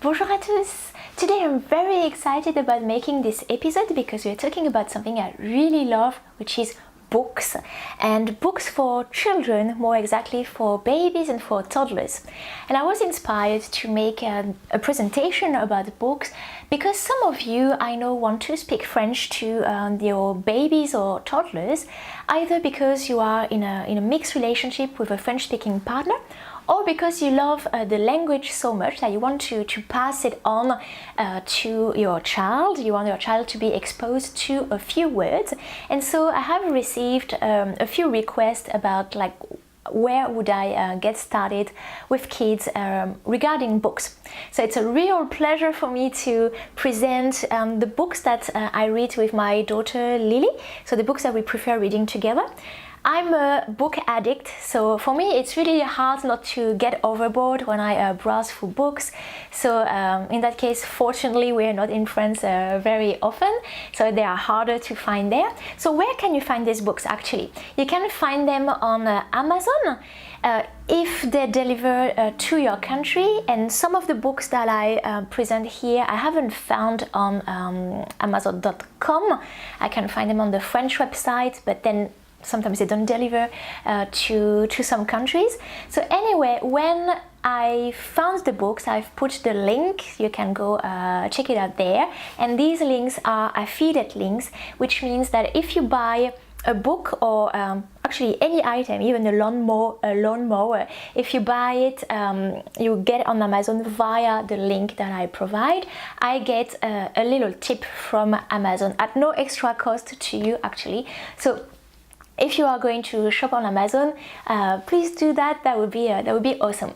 Bonjour à tous! Today I'm very excited about making this episode because we're talking about something I really love, which is books. And books for children, more exactly for babies and for toddlers. And I was inspired to make a presentation about books because some of you I know want to speak French to your babies or toddlers, either because you are in a mixed relationship with a French-speaking partner, or because you love the language so much that you want to pass it on to your child. You want your child to be exposed to a few words. And so I have received a few requests about like where would I get started with kids regarding books. So it's a real pleasure for me to present the books that I read with my daughter Lily, so the books that we prefer reading together. I'm a book addict, so for me it's really hard not to get overboard when I browse through books. So in that case, fortunately, we're not in France very often, so they are harder to find there. So where can you find these books actually? You can find them on Amazon if they deliver to your country, and some of the books that I present here I haven't found on Amazon.com. I can find them on the French website, but then sometimes they don't deliver to some countries. So anyway, when I found the books, I've put the link. You can go check it out there. And these links are affiliate links, which means that if you buy a book or actually any item, even a lawnmower, if you buy it, you get it on Amazon via the link that I provide. I get a little tip from Amazon at no extra cost to you actually. So if you are going to shop on Amazon, please do that. That would be awesome.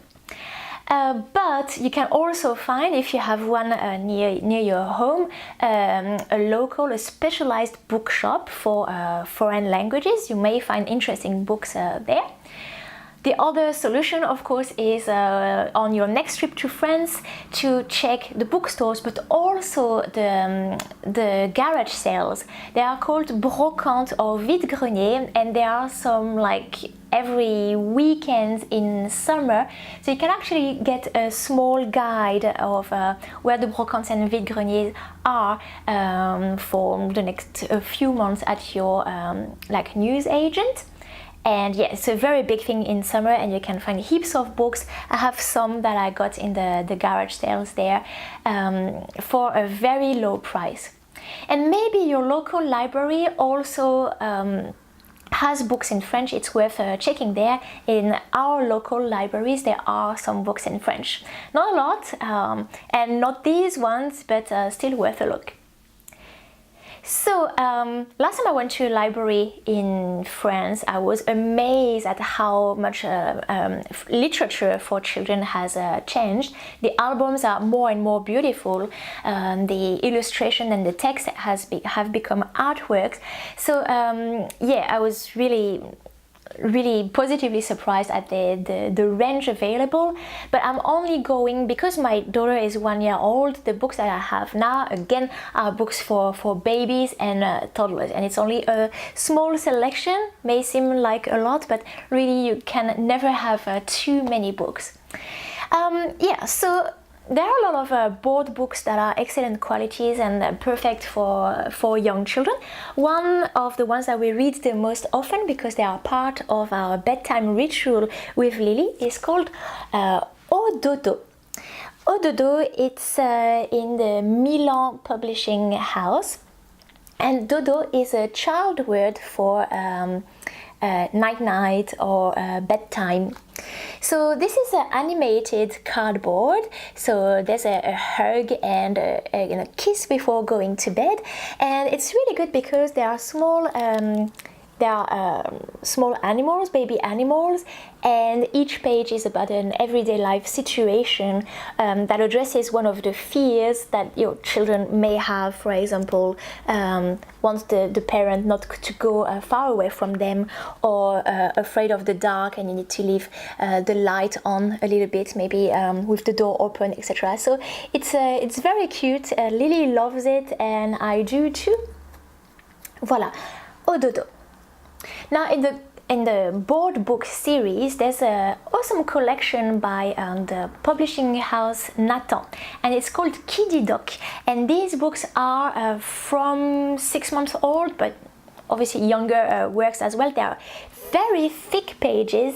But you can also find, if you have one near your home, a specialized bookshop for foreign languages. You may find interesting books there. The other solution, of course, is on your next trip to France to check the bookstores, but also the garage sales. They are called brocante or vide-grenier, and there are some like every weekend in summer. So you can actually get a small guide of where the brocantes and vide-greniers are for the next few months at your like news agent. And yeah, it's a very big thing in summer, and you can find heaps of books. I have some that I got in the garage sales there for a very low price. And maybe your local library also has books in French. It's worth checking there. In our local libraries there are some books in French. Not a lot, and not these ones, but still worth a look. So last time I went to a library in France, I was amazed at how much literature for children has changed. The albums are more and more beautiful. The illustration and the text have become artworks. So yeah, I was really positively surprised at the range available, but I'm only going because my daughter is 1 year old. The books that I have now again are books for babies and toddlers, and it's only a small selection. May seem like a lot, but really you can never have too many books. Yeah, so there are a lot of board books that are excellent qualities and perfect for young children. One of the ones that we read the most often, because they are part of our bedtime ritual with Lily, is called Au Dodo. Au Dodo, it's in the Milan publishing house, and Dodo is a child word for night-night or bedtime. So this is an animated cardboard, so there's a hug and a kiss before going to bed, and it's really good because there are small animals, baby animals, and each page is about an everyday life situation that addresses one of the fears that your children may have. For example, wants the parent not to go far away from them, or afraid of the dark and you need to leave the light on a little bit, maybe with the door open, etc. So it's very cute. Lily loves it and I do too. Voilà, Au Dodo. Now in the in the board book series, there's an awesome collection by the publishing house Nathan, and it's called Kiddie Dog. And these books are from 6 months old, but obviously younger works as well. They are very thick pages,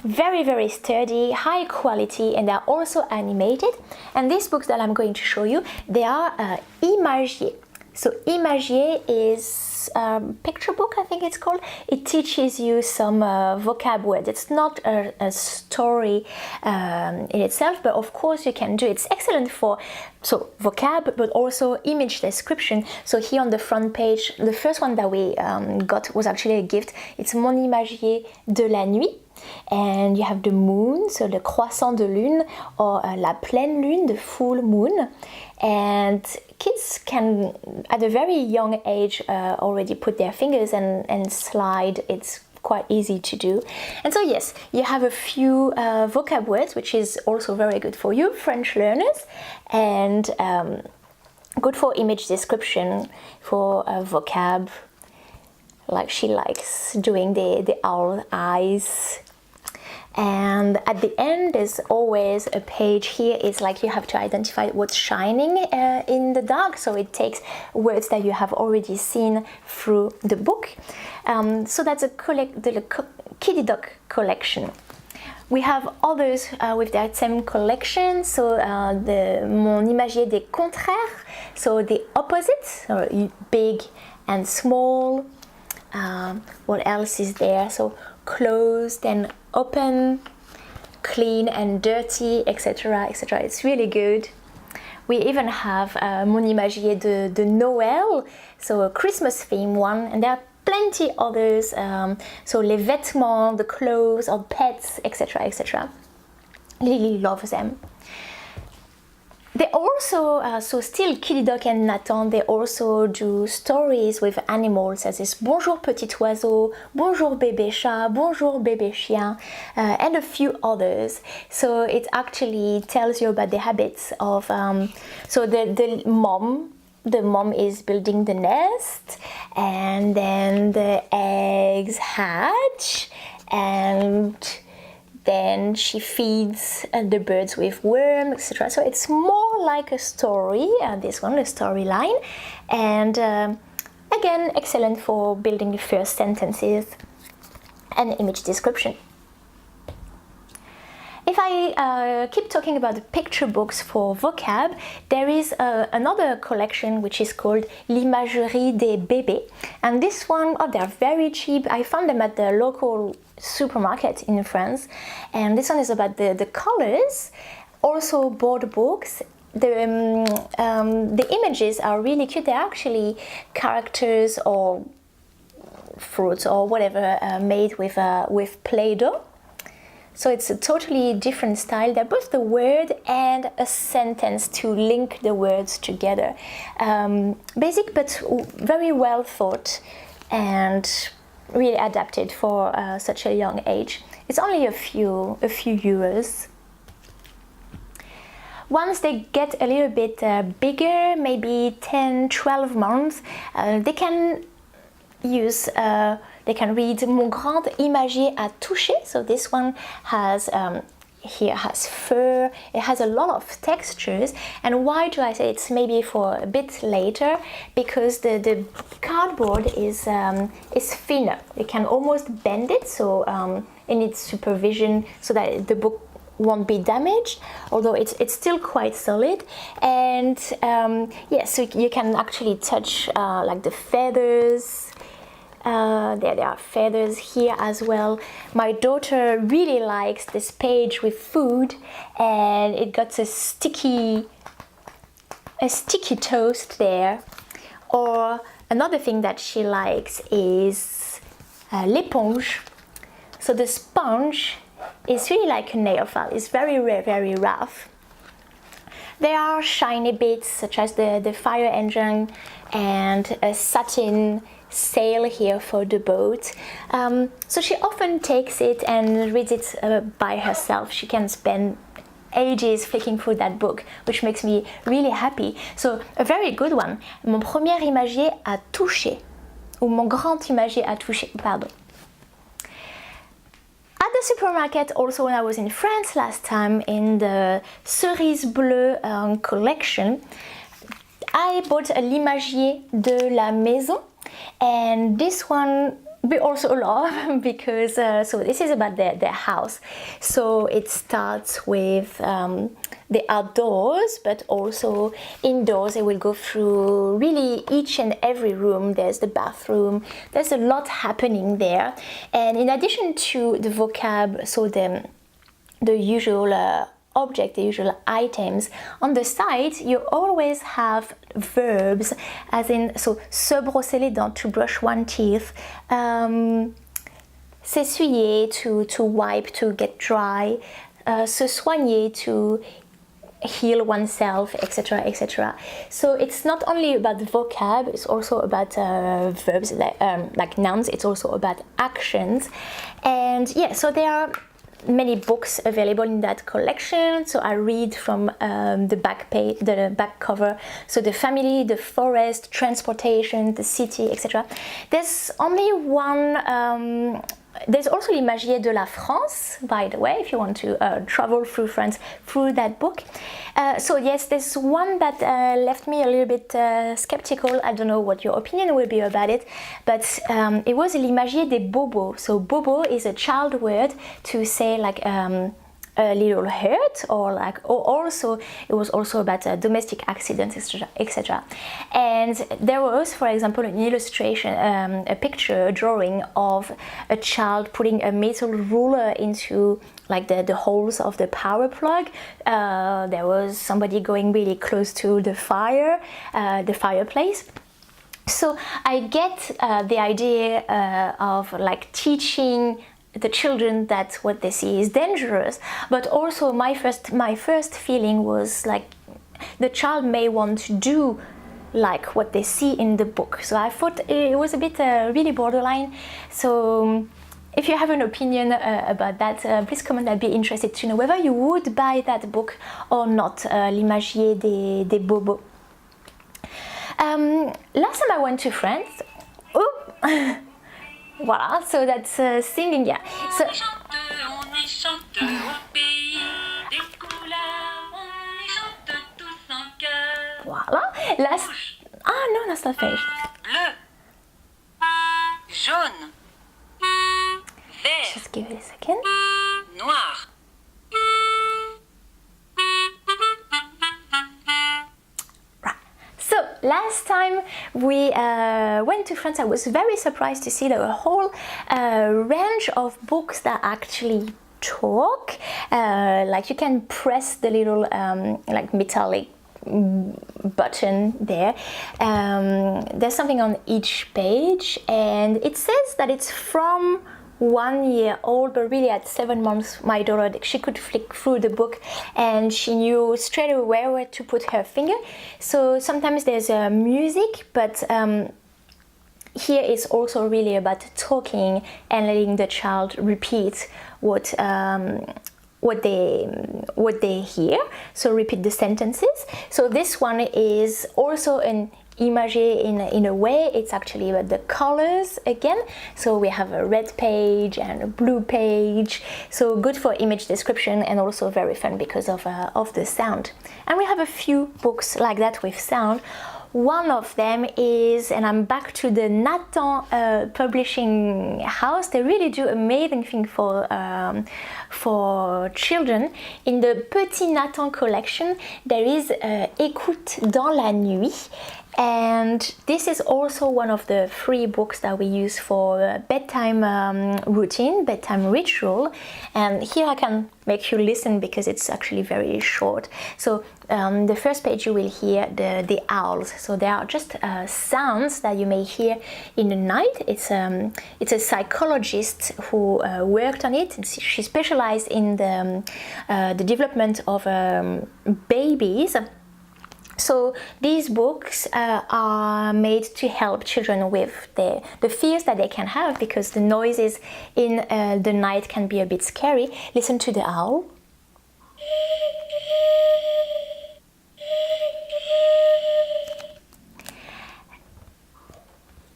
very, very sturdy, high quality, and they're also animated. And these books that I'm going to show you, they are imagier. So imagier is a picture book, I think it's called. It teaches you some vocab words. It's not a story in itself, but of course you can do it. It's excellent for vocab, but also image description. So here on the front page, the first one that we got was actually a gift. It's Mon imagier de la nuit. And you have the moon, so the croissant de lune, or la pleine lune, the full moon. And kids can, at a very young age, already put their fingers and slide. It's quite easy to do. And so yes, you have a few vocab words, which is also very good for you French learners, and good for image description, for vocab, like she likes doing the owl eyes. And at the end, there's always a page here. It's like you have to identify what's shining in the dark. So it takes words that you have already seen through the book. So that's the Kiddie Dog collection. We have others with their same collection. So the Mon imagier des contraires, so the opposites, so big and small. What else is there? So closed and open, clean and dirty, etc., etc. It's really good. We even have Mon imagier de Noël, so a Christmas theme one, and there are plenty others. So les vêtements, the clothes, or pets, etc., etc. Lily loves them. They also, so still Kiddie Dog and Nathan, they also do stories with animals, as this Bonjour petit oiseau, Bonjour bébé chat, Bonjour bébé chien, and a few others. So it actually tells you about the habits of, so the mom is building the nest, and then the eggs hatch, and then she feeds the birds with worms, etc. So it's more like a story, this one, a storyline. And again, excellent for building the first sentences and image description. If I keep talking about the picture books for vocab, there is another collection which is called L'Imagerie des bébés. And this one, they're very cheap. I found them at the local supermarket in France. And this one is about the colors, also board books. The images are really cute. They're actually characters or fruits or whatever made with Play-Doh. So it's a totally different style. They're both the word and a sentence to link the words together. Basic but very well thought and really adapted for such a young age. It's only a few euros. Once they get a little bit bigger, maybe 10, 12 months, they can use they can read Mon grand imagier à toucher. So this one has here has fur. It has a lot of textures. And why do I say it's maybe for a bit later? Because the cardboard is thinner. You can almost bend it. So it needs supervision so that the book won't be damaged, although it's still quite solid. And yeah, so you can actually touch like the feathers. There are feathers here as well. My daughter really likes this page with food, and it got a sticky toast there. Or another thing that she likes is l'éponge. So the sponge is really like a nail file. It's very rough. There are shiny bits such as the fire engine and a satin sail here for the boat. So she often takes it and reads it by herself. She can spend ages flicking through that book, which makes me really happy. So a very good one. Mon premier imagier à toucher, ou mon grand imagier à toucher, pardon. supermarket, also when I was in France last time, in the Cerise Bleue collection, I bought a l'imagier de la maison, and this one we also love because so this is about their house. So it starts with the outdoors, but also indoors. They will go through really each and every room. There's the bathroom. There's a lot happening there. And in addition to the vocab, so the usual object, the usual items, on the side you always have verbs, as in, so se brosser les dents, to brush one teeth, s'essuyer, to wipe, to get dry, se soigner, to heal oneself, etc., etc. So it's not only about the vocab, it's also about verbs, like nouns. It's also about actions. And yeah, so there are many books available in that collection. So I read from the back page, the back cover. So the family, the forest, transportation, the city, etc. There's only one. There's also l'imagier de la France, by the way, if you want to travel through France through that book. So yes, there's one that left me a little bit skeptical. I don't know what your opinion will be about it, but it was l'imagier des bobos. So bobo is a child word to say like a little hurt, or like, or also it was also about domestic accidents, etc., etc. And there was, for example, an illustration, a picture, a drawing of a child putting a metal ruler into like the holes of the power plug. There was somebody going really close to the fireplace. So I get the idea of like teaching the children that what they see is dangerous, but also my first feeling was like the child may want to do like what they see in the book. So I thought it was a bit really borderline. So if you have an opinion about that, please comment. I'd be interested to know whether you would buy that book or not, l'imagier des bobos. Last time I went to France, voilà, so that's singing, yeah. So, voilà. Last, no, that's not finished. Bleu, jaune, vert, just give it a second. noir. So last time we went to France, I was very surprised to see the whole range of books that actually talk. Like you can press the little like metallic button there. There's something on each page, and it says that it's from 1 year old, but really at 7 months my daughter, she could flick through the book and she knew straight away where to put her finger. So sometimes there's music, but here it's also really about talking and letting the child repeat what they hear. So repeat the sentences. So this one is also an imagier in a way. It's actually about the colors again. So we have a red page and a blue page. So good for image description, and also very fun because of the sound. And we have a few books like that with sound. One of them is, and I'm back to the Nathan publishing house. They really do amazing things for children. In the Petit Nathan collection, there is Écoute dans la nuit. And this is also one of the 3 books that we use for bedtime routine, bedtime ritual. And here I can make you listen because it's actually very short. So the first page you will hear the owls. So they are just sounds that you may hear in the night. It's a psychologist who worked on it. She specialized in the development of babies. So these books are made to help children with the fears that they can have, because the noises in the night can be a bit scary. Listen to the owl.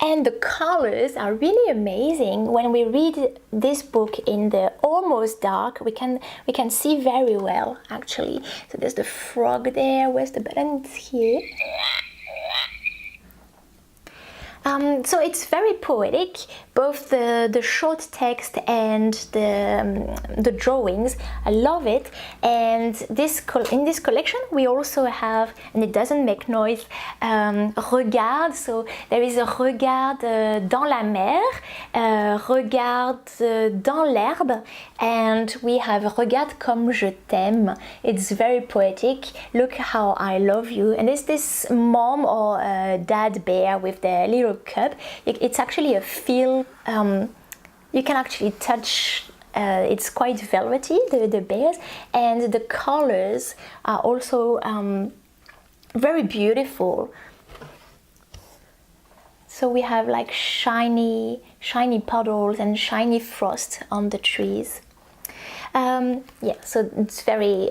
And the colors are really amazing. When we read this book in the almost dark, we can see very well actually. So there's the frog there. Where's the button? It's here. So it's very poetic, both the short text and the drawings. I love it. And in this collection we also have, and it doesn't make noise, regarde. So there is a regarde dans la mer, regarde dans l'herbe, and we have regarde comme je t'aime. It's very poetic. Look how I love you. And there's this mom or dad bear with their little cub. It's actually a feel. You can actually touch. It's quite velvety, the bears, and the colors are also very beautiful. So we have like shiny puddles and shiny frost on the trees. So it's very.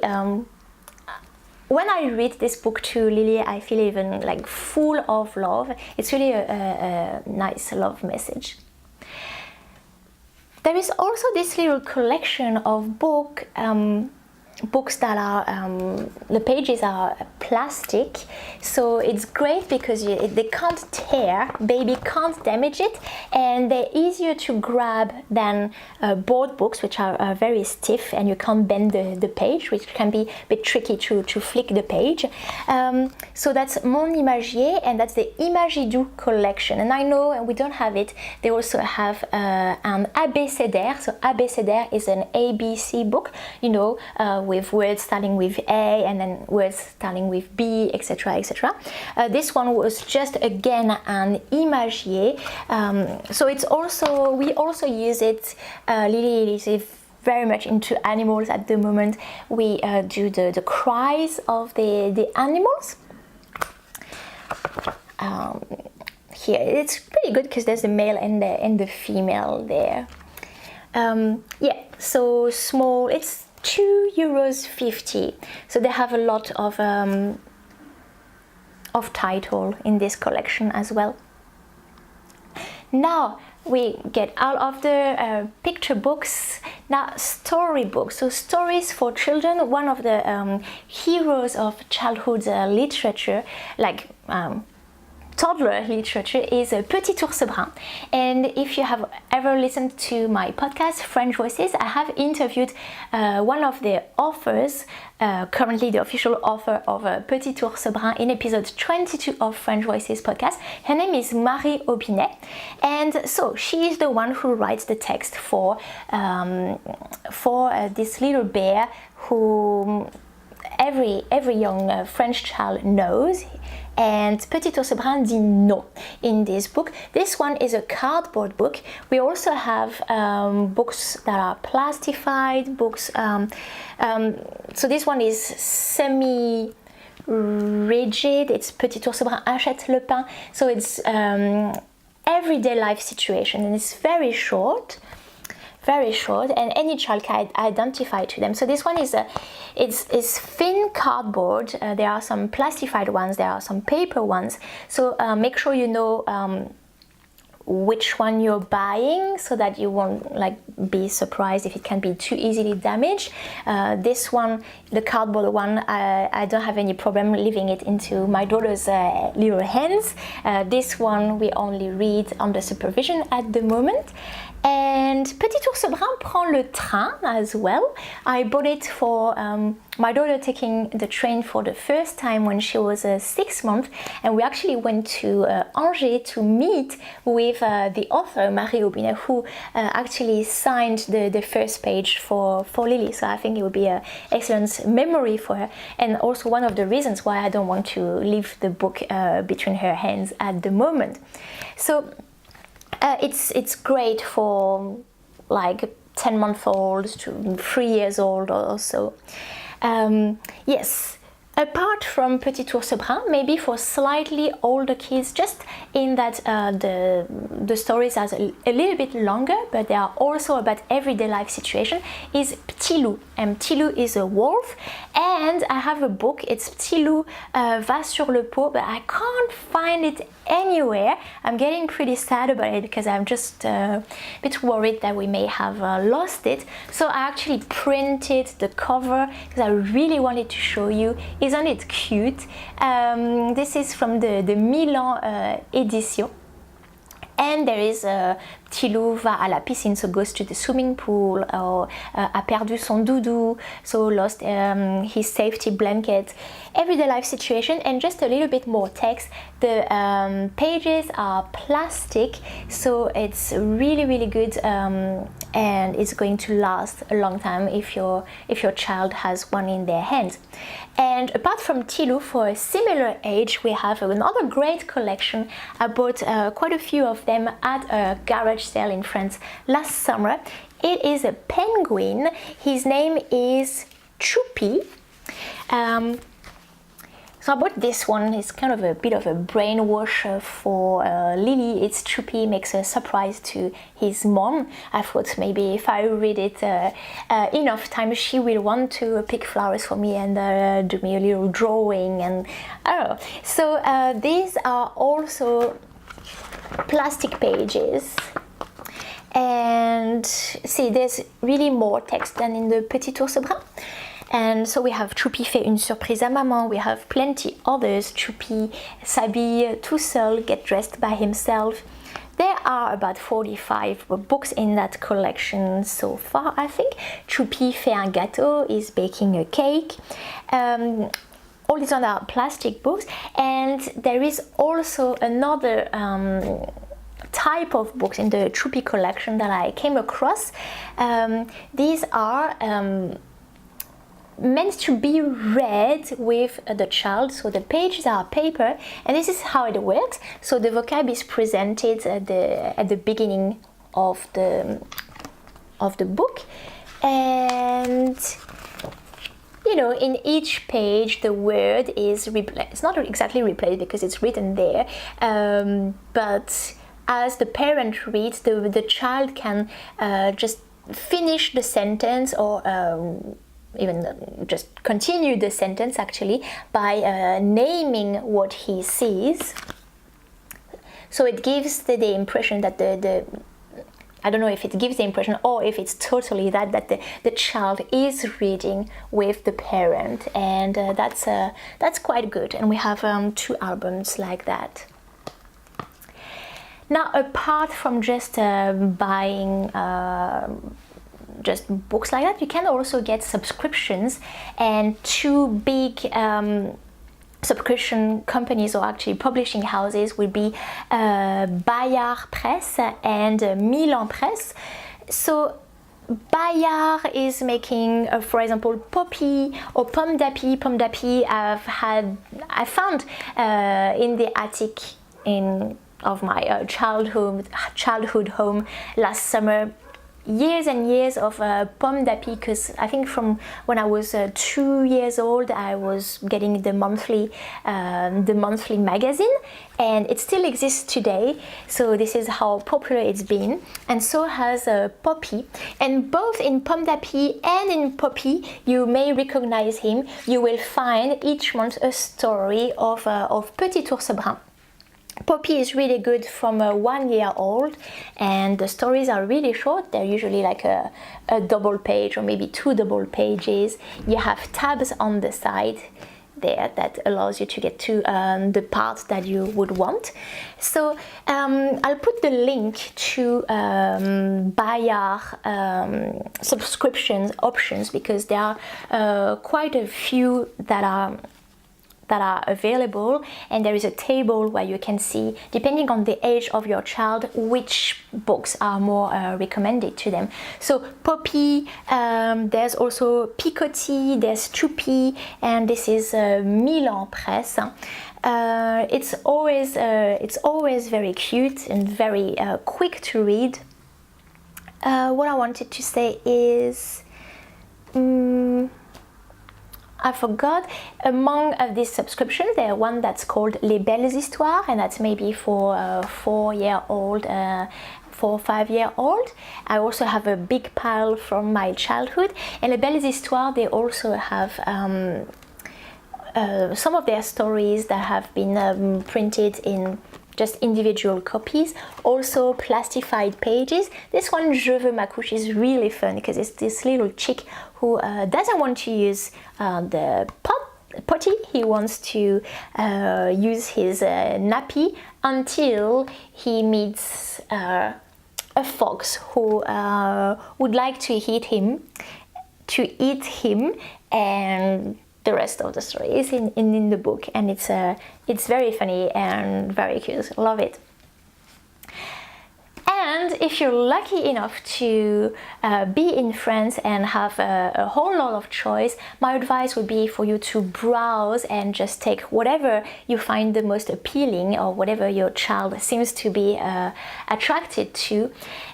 When I read this book to Lily, I feel even like full of love. It's really a nice love message. There is also this little collection of books that are, the pages are plastic, so it's great because they can't tear, baby can't damage it, and they're easier to grab than board books, which are very stiff and you can't bend the page, which can be a bit tricky to flick the page. So that's Mon Imagier, and that's the Imagidou collection. And I know we don't have it, they also have an abécédaire. So abécédaire is an ABC book, with words starting with A and then words starting with B, etc., etc. This one was just again an imagier. So we also use it. Lily is very much into animals at the moment. We do the cries of the animals. Here it's pretty good because there's the male and the female there. So small. It's €2.50. So they have a lot of title in this collection as well. Now we get out of the picture books. Now storybooks. So stories for children. One of the heroes of childhood literature, like toddler literature, is Petit Ours Brun. And if you have ever listened to my podcast French Voices, I have interviewed one of the authors, currently the official author of Petit Ours Brun, in episode 22 of French Voices podcast. Her name is Marie Aubinet, and so she is the one who writes the text for this little bear who every young French child knows. And Petit Ours Brun dit non in this book. This one is a cardboard book. We also have books that are plastified, books. So this one is semi-rigid. It's Petit Ours Brun achète le pain. So it's everyday life situation, and it's very short, and any child can identify to them. So this one is it's thin cardboard. There are some plastified ones, there are some paper ones. So make sure you know which one you're buying, so that you won't be surprised if it can be too easily damaged. This one, the cardboard one, I don't have any problem leaving it into my daughter's little hands. This one we only read under supervision at the moment. And Petit Ours Brun prend le train as well. I bought it for my daughter taking the train for the first time when she was 6 months, and we actually went to Angers to meet with the author Marie Aubinet, who actually signed the first page for Lily. So I think it would be an excellent memory for her, and also one of the reasons why I don't want to leave the book between her hands at the moment. So it's great for 10-month-olds to 3 years old or so. Yes. Apart from Petit Ours Brun, maybe for slightly older kids, just in that the stories are a little bit longer, but they are also about everyday life situation, is Petit Loup. And Petit Loup is a wolf, and I have a book, it's Petit Loup va sur le pot, but I can't find it anywhere. I'm getting pretty sad about it because I'm just a bit worried that we may have lost it. So I actually printed the cover because I really wanted to show you. Isn't it cute? This is from the Milan edition. And there is Tilou va à la piscine, so goes to the swimming pool, or a perdu son doudou, so lost his safety blanket. Everyday life situation, and just a little bit more text. The pages are plastic, so it's really good, and it's going to last a long time if your child has one in their hands. And apart from Tilou, for a similar age, we have another great collection. I bought quite a few of them at a garage sale in France last summer. It is a penguin. His name is Popi. So I bought this one. It's kind of a bit of a brainwash for Lily. It's Popi, makes a surprise to his mom. I thought maybe if I read it enough times, she will want to pick flowers for me and do me a little drawing, and I don't know. So these are also plastic pages. And see, there's really more text than in the Petit Ours Brun. And so we have Popi fait une surprise à maman. We have plenty others. Popi s'habille tout seul, get dressed by himself. There are about 45 books in that collection so far, I think. Popi fait un gâteau, is baking a cake. All these are plastic books. And there is also another type of books in the Popi collection that I came across. These are meant to be read with the child, so the pages are paper, and this is how it works. So the vocab is presented at the beginning of the book, and you know, in each page the word is replaced. It's not exactly replaced because it's written there, but as the parent reads, the child can just finish the sentence, or even just continue the sentence actually by naming what he sees. So it gives the impression that I don't know if it gives the impression or if it's totally that the child is reading with the parent, and that's quite good. And we have 2 albums like that. Now, apart from just buying just books like that, you can also get subscriptions, and 2 big subscription companies, or actually publishing houses, will be Bayard Presse and Milan Presse. So Bayard is making, for example, Popi or Pomme d'Api. Pomme d'Api I found in the attic of my childhood home last summer. Years and years of Pomme d'Api, because I think from when I was 2 years old I was getting the monthly magazine, and it still exists today. So this is how popular it's been, and so has Popi. And both in Pomme d'Api and in Popi, you may recognize him. You will find each month a story of Petit Ours Brun. Popi is really good from 1 year old, and the stories are really short. They're usually like a double page or maybe 2 double pages. You have tabs on the side there that allows you to get to the part that you would want. So I'll put the link to Bayard subscriptions options, because there are quite a few that are available, and there is a table where you can see, depending on the age of your child, which books are more recommended to them. So Popi, there's also Picoti, there's Popi, and this is Milan Presse. It's always very cute and very quick to read. What I wanted to say is, I forgot. Among these subscriptions, there are one that's called Les Belles Histoires, and that's maybe for 4-year-old, 4 or 5-year-old. I also have a big pile from my childhood. And Les Belles Histoires, they also have some of their stories that have been printed in just individual copies, also plastified pages. This one, Je veux ma couche, is really fun because it's this little chick who doesn't want to use the potty. He wants to use his nappy until he meets a fox who would like to eat him, and the rest of the story is in the book, and it's very funny and very cute. Love it. And if you're lucky enough to be in France and have a whole lot of choice, my advice would be for you to browse and just take whatever you find the most appealing or whatever your child seems to be attracted to.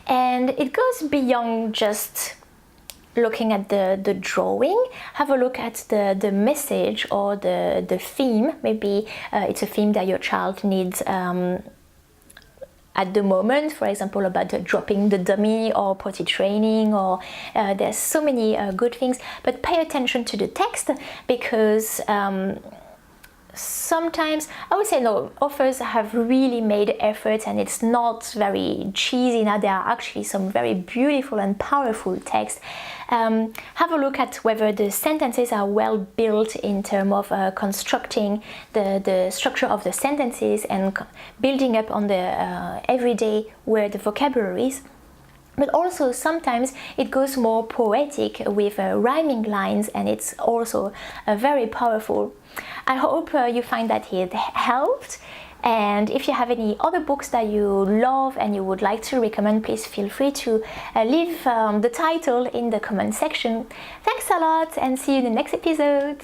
And it goes beyond just looking at the drawing. Have a look at the message or the theme. Maybe it's a theme that your child needs at the moment, for example, about dropping the dummy or potty training, or there's so many good things. But pay attention to the text, because sometimes, I would say no, authors have really made efforts and it's not very cheesy. Now there are actually some very beautiful and powerful text. Have a look at whether the sentences are well built in terms of constructing the structure of the sentences and building up on the everyday word vocabularies. But also sometimes it goes more poetic with rhyming lines, and it's also very powerful. I hope you find that it helped. And if you have any other books that you love and you would like to recommend, please feel free to leave the title in the comment section. Thanks a lot, and see you in the next episode.